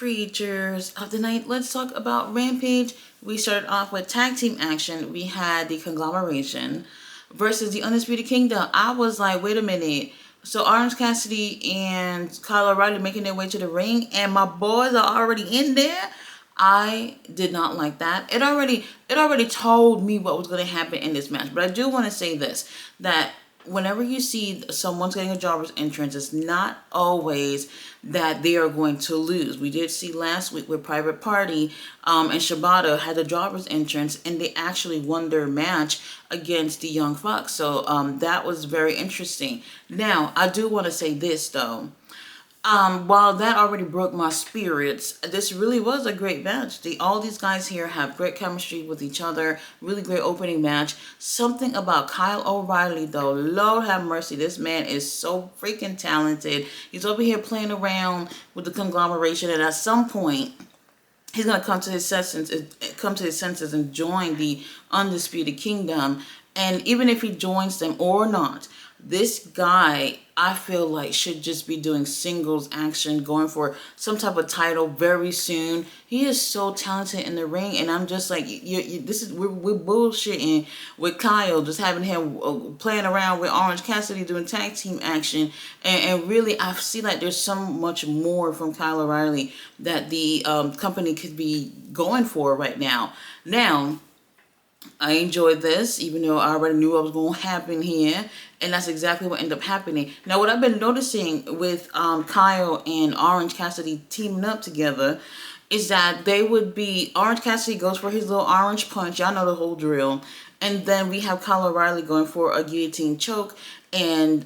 creatures of the night. Let's talk about Rampage. We started off with tag team action. We had the Conglomeration versus the Undisputed Kingdom. I was like, wait a minute. So Orange Cassidy and Kyle O'Reilly making their way to the ring, and my boys are already in there. I did not like that. It already told me what was going to happen in this match. But I do want to say this, that whenever you see someone's getting a jobber's entrance, it's not always that they are going to lose. We did see last week with Private Party and Shibata had the jobber's entrance, and they actually won their match against the Young Bucks. So that was very interesting. Now, I do want to say this, though. While that already broke my spirits, this really was a great match. All these guys here have great chemistry with each other. Really great opening match. Something about Kyle O'Reilly, though, Lord have mercy, this man is so freaking talented. He's over here playing around with the Conglomeration, and at some point, he's gonna come to his senses and join the Undisputed Kingdom. And even if he joins them or not, this guy, I feel like, should just be doing singles action, going for some type of title very soon. He is so talented in the ring, and I'm just like, we're bullshitting with Kyle, just having him playing around with Orange Cassidy doing tag team action, and really, I see like there's so much more from Kyle O'Reilly that the company could be going for right now. Now, I enjoyed this, even though I already knew what was going to happen here. And that's exactly what ended up happening. Now, what I've been noticing with Kyle and Orange Cassidy teaming up together is that they would be... Orange Cassidy goes for his little orange punch. Y'all know the whole drill. And then we have Kyle O'Reilly going for a guillotine choke. And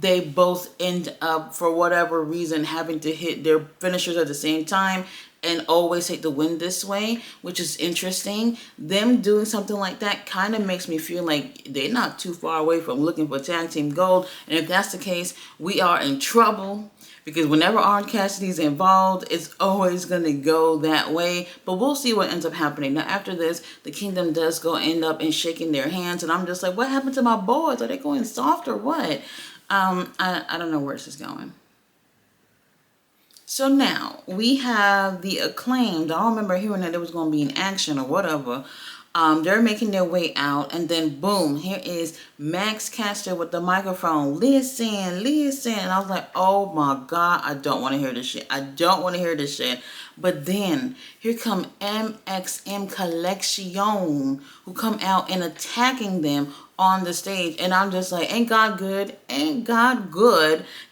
they both end up, for whatever reason, having to hit their finishers at the same time and always take the win this way, which is interesting. Them doing something like that kind of makes me feel like they're not too far away from looking for tag team gold. And if that's the case, we are in trouble, because whenever Orange Cassidy is involved, it's always going to go that way. But we'll see what ends up happening. Now, after this, the Kingdom does end up in shaking their hands, and I'm just like, what happened to my boys? Are they going soft or what? I don't know where this is going. So now, we have the Acclaimed. I don't remember hearing that it was going to be in action or whatever. They're making their way out, and then boom, here is Max Caster with the microphone. Listen. And I was like, oh my God, I don't want to hear this shit. But then, here come MXM Collection, who come out and attacking them on the stage, and I'm just like, ain't God good?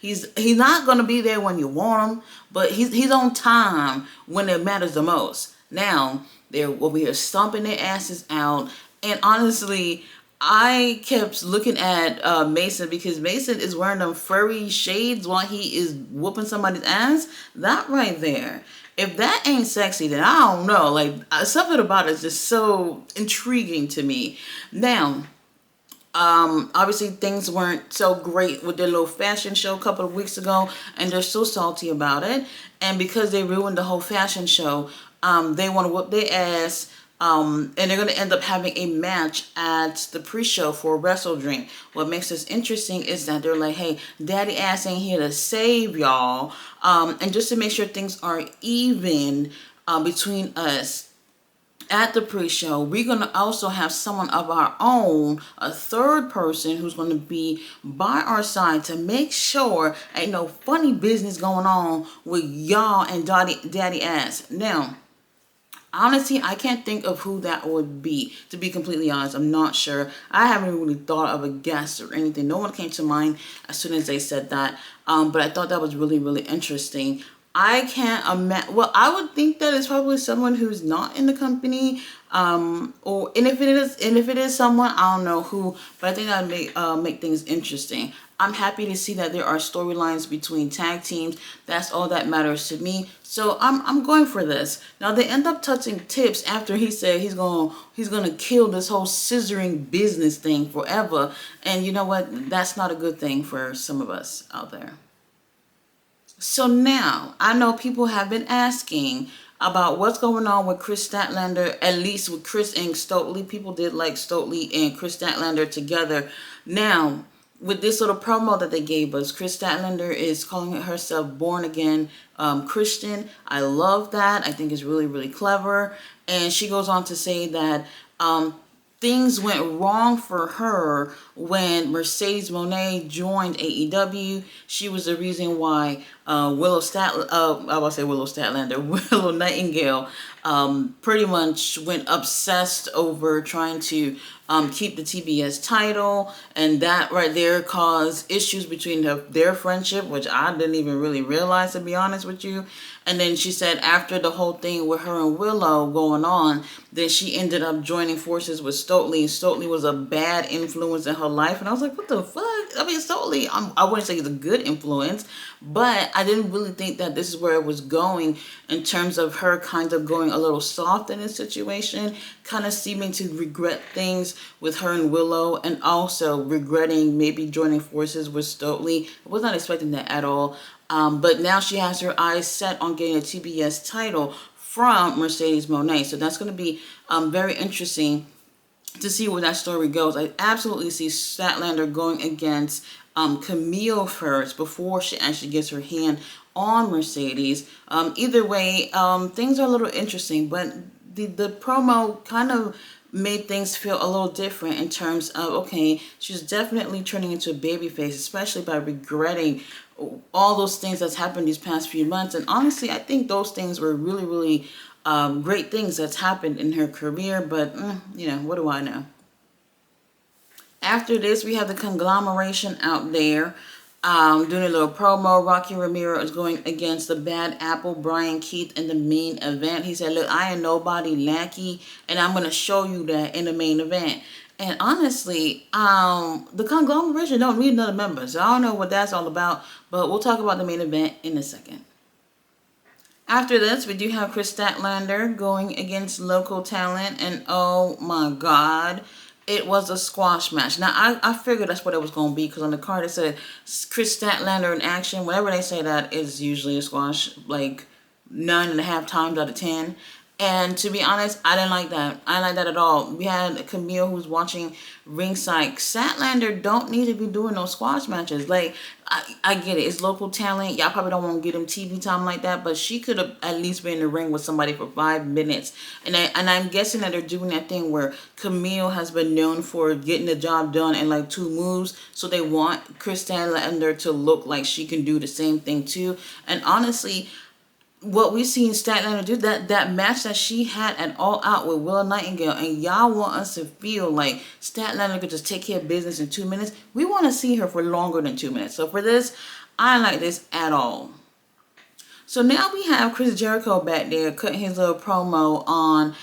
He's not gonna be there when you want him, but he's on time when it matters the most. Now they're over here stomping their asses out, and honestly, I kept looking at Mason, because Mason is wearing them furry shades while he is whooping somebody's ass. That right there, if that ain't sexy, then I don't know. Like, something about it is just so intriguing to me. Now, obviously things weren't so great with their little fashion show a couple of weeks ago, and they're so salty about it. And because they ruined the whole fashion show, they want to whoop their ass, and they're going to end up having a match at the pre-show for Wrestle Dream. What makes this interesting is that they're like, hey, daddy ass ain't here to save y'all, and just to make sure things are even between us. At the pre-show, we're going to also have someone of our own, a third person who's going to be by our side to make sure ain't no funny business going on with y'all and daddy ass. Now, honestly, I can't think of who that would be, to be completely honest. I'm not sure. I haven't really thought of a guest or anything. No one came to mind as soon as they said that, but I thought that was really, really interesting. I can't imagine. Well, I would think that it's probably someone who's not in the company, and if it is someone, I don't know who, but I think that would make things interesting. I'm happy to see that there are storylines between tag teams. That's all that matters to me. So I'm going for this. Now, they end up touching tips after he said he's gonna kill this whole scissoring business thing forever. And you know what? That's not a good thing for some of us out there. So now, I know people have been asking about what's going on with Chris Statlander, at least with Chris and Stokely. People did like Stokely and Chris Statlander together. Now, with this little promo that they gave us, Chris Statlander is calling herself born again Christian. I love that. I think it's really, really clever. And she goes on to say that things went wrong for her when Mercedes Moné joined AEW. She was the reason why Willow Statlander, Willow Nightingale, pretty much went obsessed over trying to keep the TBS title, and that right there caused issues between their friendship, which I didn't even really realize, to be honest with you. And then she said after the whole thing with her and Willow going on, then she ended up joining forces with Stokely. Stokely was a bad influence in her life, and I was like, what the fuck? I mean, Stokely, I wouldn't say he's a good influence, but I didn't really think that this is where it was going in terms of her kind of going a little soft in this situation, kind of seeming to regret things with her and Willow, and also regretting maybe joining forces with Stokely. I was not expecting that at all. But now she has her eyes set on getting a TBS title from Mercedes Moné. So that's going to be very interesting to see where that story goes. I absolutely see Statlander going against Camille first before she actually gets her hand on Mercedes. Either way, things are a little interesting, but the promo kind of made things feel a little different in terms of, okay, she's definitely turning into a babyface, especially by regretting all those things that's happened these past few months. And honestly, I think those things were really, really great things that's happened in her career, but what do I know? After this, we have the conglomeration out there doing a little promo. Rocky Romero is going against the Bad Apple, Brian Keith, in the main event. He said, look, I ain't nobody lackey, and I'm going to show you that in the main event. And honestly, the conglomeration don't need another member, so I don't know what that's all about, but we'll talk about the main event in a second. After this, we do have Chris Statlander going against local talent, and oh my god, it was a squash match. Now, I figured that's what it was going to be, because on the card it said Chris Statlander in action. Whenever they say that, it's usually a squash, like 9.5 times out of 10. And to be honest, I didn't like that. I didn't like that at all. We had Camille who's watching ringside. Statlander don't need to be doing no squash matches. Like, I get it. It's local talent. Y'all probably don't want to get him TV time like that. But she could have at least been in the ring with somebody for 5 minutes. And I'm guessing that they're doing that thing where Camille has been known for getting the job done in like 2 moves. So they want Chris Statlander to look like she can do the same thing too. And honestly, what we've seen Statlander do, that match that she had at All Out with Willow Nightingale, and y'all want us to feel like Statlander could just take care of business in 2 minutes. We want to see her for longer than 2 minutes. So for this, I don't like this at all. So now we have Chris Jericho back there cutting his little promo on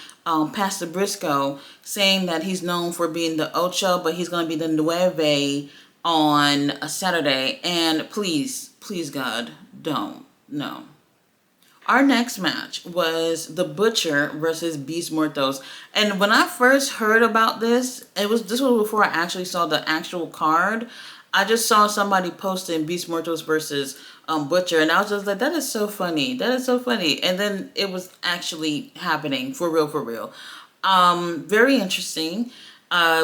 Pastor Briscoe, saying that he's known for being the Ocho, but he's going to be the Nueve on a Saturday. And please, God, don't. No. Our next match was The Butcher versus Beast Muertos. And when I first heard about this, this was before I actually saw the actual card. I just saw somebody posting Beast Muertos versus Butcher, and I was just like, that is so funny. That is so funny. And then it was actually happening for real. Very interesting.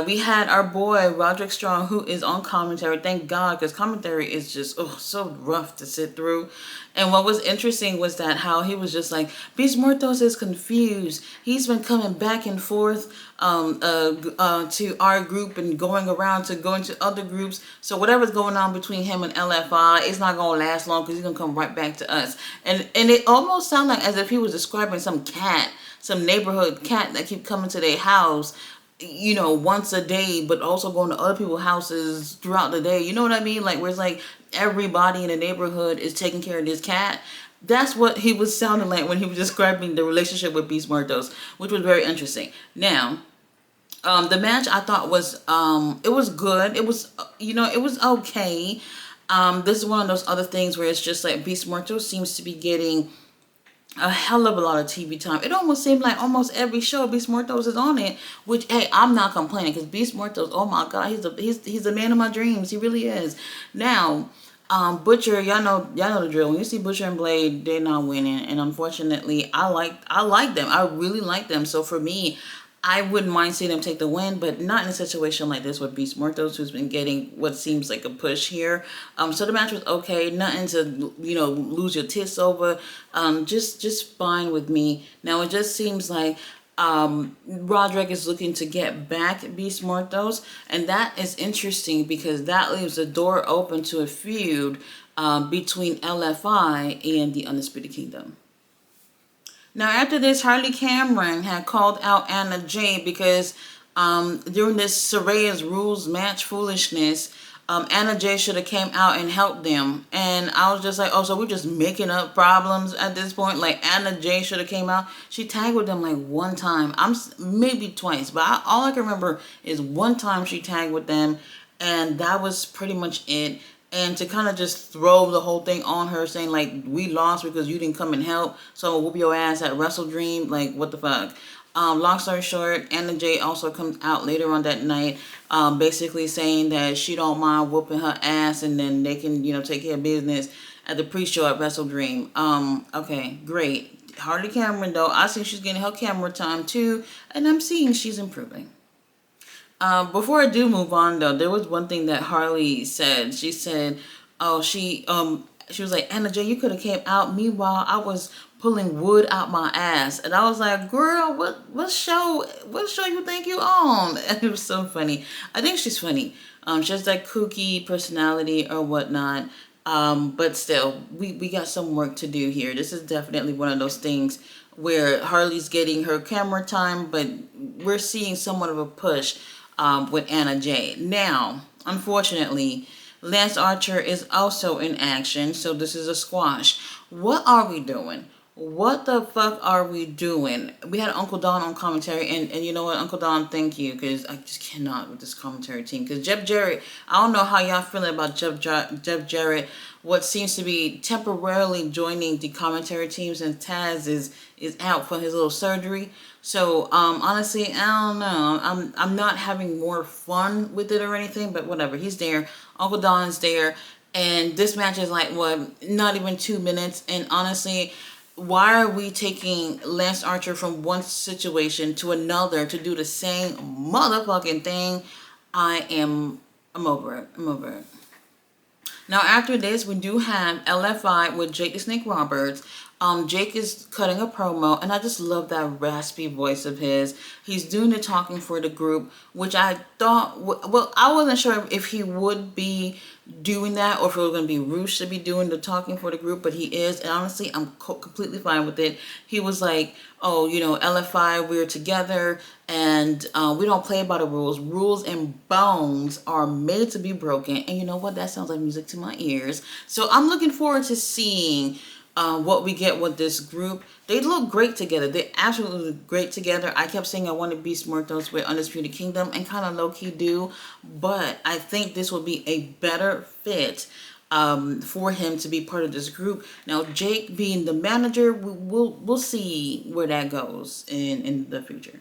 We had our boy Roderick Strong, who is on commentary. Thank God, because commentary is just so rough to sit through. And what was interesting was that how he was just like, Beast Muertos is confused. He's been coming back and forth to our group and going to other groups. So whatever's going on between him and LFI, it's not going to last long, because he's going to come right back to us. And it almost sounded like as if he was describing some neighborhood cat that keep coming to their house, once a day, but also going to other people's houses throughout the day. You know what I mean? Like, where it's like everybody in the neighborhood is taking care of this cat. That's what he was sounding like when he was describing the relationship with Beast Muertos, which was very interesting. Now, the match I thought was, it was good. It was, it was okay. This is one of those other things where it's just like Beast Muertos seems to be getting a hell of a lot of TV time. It almost seemed like almost every show Beast Muertos is on it, which, hey, I'm not complaining, because Beast Muertos, oh my God, he's the man of my dreams. He really is. Now, Butcher, y'all know the drill. When you see Butcher and Blade, they're not winning, and unfortunately, I like them. I really like them. So for me, I wouldn't mind seeing them take the win, but not in a situation like this with Beast Mortos, who's been getting what seems like a push here. So the match was okay, nothing to lose your tits over. Just fine with me. Now it just seems like Roderick is looking to get back Beast Mortos, and that is interesting because that leaves the door open to a feud between LFI and the Undisputed Kingdom. Now, after this, Harley Cameron had called out Anna Jay because during this Soraya's Rules match foolishness, Anna Jay should have came out and helped them. And I was just like, oh, so we're just making up problems at this point? Like, Anna Jay should have came out. She tagged with them like one time. Maybe twice. But all I can remember is one time she tagged with them. And that was pretty much it. And to kind of just throw the whole thing on her, saying like, we lost because you didn't come and help, so whoop your ass at Wrestle Dream, like, what the fuck. Long story short, Anna Jay also comes out later on that night, basically saying that she don't mind whooping her ass, and then they can, take care of business at the pre-show at Wrestle Dream. Okay, great. Harley Cameron, though, I see she's getting her camera time too, and I'm seeing she's improving. Before I do move on, though, there was one thing that Harley said. She said, "Oh, she was like, Anna Jay, you could have came out. Meanwhile, I was pulling wood out my ass," and I was like, "Girl, what show you think you on?" And it was so funny. I think she's funny. She has that kooky personality or whatnot. But still, we got some work to do here. This is definitely one of those things where Harley's getting her camera time, but we're seeing somewhat of a push with Anna Jay. Now, unfortunately, Lance Archer is also in action, so this is a squash. What are we doing? What the fuck are we doing? We had Uncle Don on commentary, and you know what, Uncle Don, thank you, because I just cannot with this commentary team. Because Jeff Jarrett, I don't know how y'all feeling about Jeff Jarrett, what seems to be temporarily joining the commentary team since Taz is out for his little surgery. So honestly, I don't know. I'm not having more fun with it or anything, but whatever. He's there. Uncle Don's there, and this match is like not even 2 minutes. And honestly, why are we taking Lance Archer from one situation to another to do the same motherfucking thing? I'm over it. I'm over it. Now, after this, we do have LFI with Jake the Snake Roberts. Jake is cutting a promo, and I just love that raspy voice of his. He's doing the talking for the group, which I thought, well, I wasn't sure if he would be doing that or if it was going to be Roosh to be doing the talking for the group, but he is, and honestly, I'm completely fine with it. He was like, oh, LFI, we're together, and we don't play by the rules. Rules and bones are made to be broken, and you know what? That sounds like music to my ears. So I'm looking forward to seeing what we get with this group. They look great together. They absolutely look great together. I kept saying I wanted Beast Mortos with Undisputed Kingdom, and kind of low-key do, but I think this will be a better fit for him to be part of this group. Now, Jake being the manager, we'll see where that goes in the future.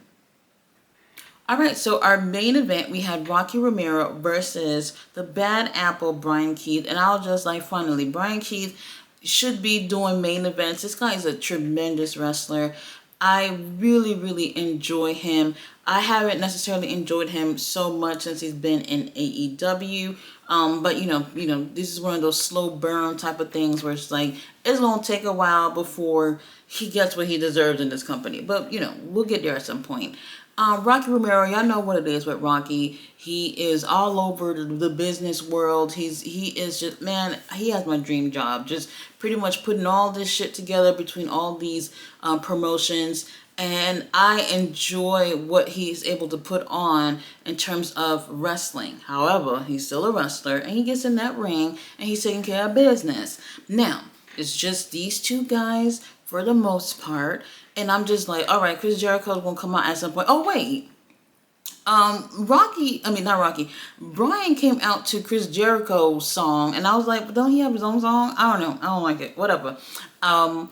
All right, so our main event, we had Rocky Romero versus the Bad Apple, Brian Keith, and I was just like, finally, Brian Keith should be doing main events. This guy is a tremendous wrestler. I really, really enjoy him. I haven't necessarily enjoyed him so much since he's been in AEW. But this is one of those slow burn type of things where it's like, it's going to take a while before he gets what he deserves in this company. But, we'll get there at some point. Rocky Romero, y'all know what it is with Rocky. He is all over the business world. He is just, man, he has my dream job. Just pretty much putting all this shit together between all these promotions. And I enjoy what he's able to put on in terms of wrestling. However, he's still a wrestler, and he gets in that ring, and he's taking care of business. Now, it's just these two guys for the most part. And I'm just like, all right, Chris Jericho's gonna come out at some point. Oh, wait. Brian came out to Chris Jericho's song, and I was like, don't he have his own song? I don't know. I don't like it. Whatever. I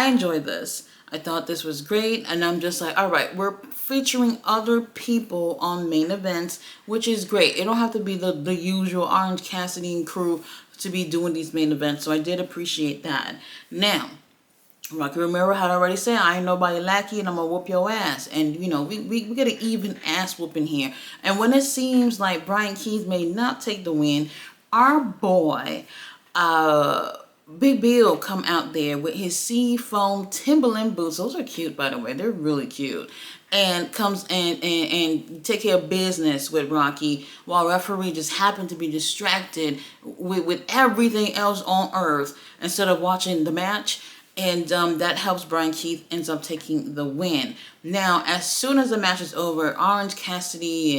enjoyed this. I thought this was great, and I'm just like, all right, we're featuring other people on main events, which is great. It don't have to be the usual Orange Cassidy and crew to be doing these main events, so I did appreciate that. Now, Rocky Romero had already said, I ain't nobody lackey and I'm gonna whoop your ass. And, we get an even ass whooping here. And when it seems like Brian Keith may not take the win, our boy, Big Bill come out there with his sea foam Timberland boots. Those are cute, by the way. They're really cute. And comes and take care of business with Rocky while referee just happened to be distracted with everything else on earth instead of watching the match. And that helps Brian Keith ends up taking the win. Now, as soon as the match is over, Orange Cassidy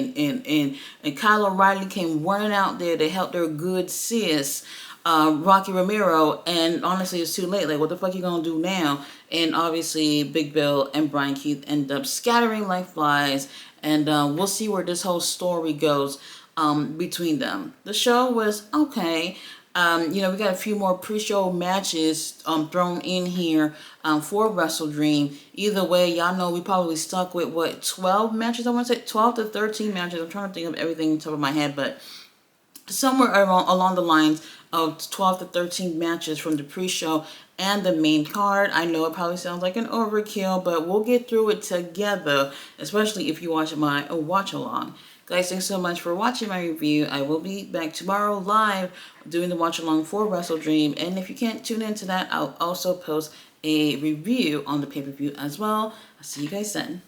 and Kyle O'Reilly came running out there to help their good sis, Rocky Romero. And honestly, it's too late. Like, what the fuck you gonna do now? And obviously, Big Bill and Brian Keith end up scattering like flies. And we'll see where this whole story goes between them. The show was okay. We got a few more pre-show matches thrown in here for Wrestle Dream. Either way, y'all know we probably stuck with 12 matches. I want to say 12 to 13 matches. I'm trying to think of everything on top of my head, but somewhere along the lines of 12 to 13 matches from the pre-show and the main card. I know it probably sounds like an overkill, but we'll get through it together, especially if you watch my watch-along. Guys, thanks so much for watching my review. I will be back tomorrow live doing the watch-along for Wrestle Dream. And if you can't tune into that, I'll also post a review on the pay-per-view as well. I'll see you guys then.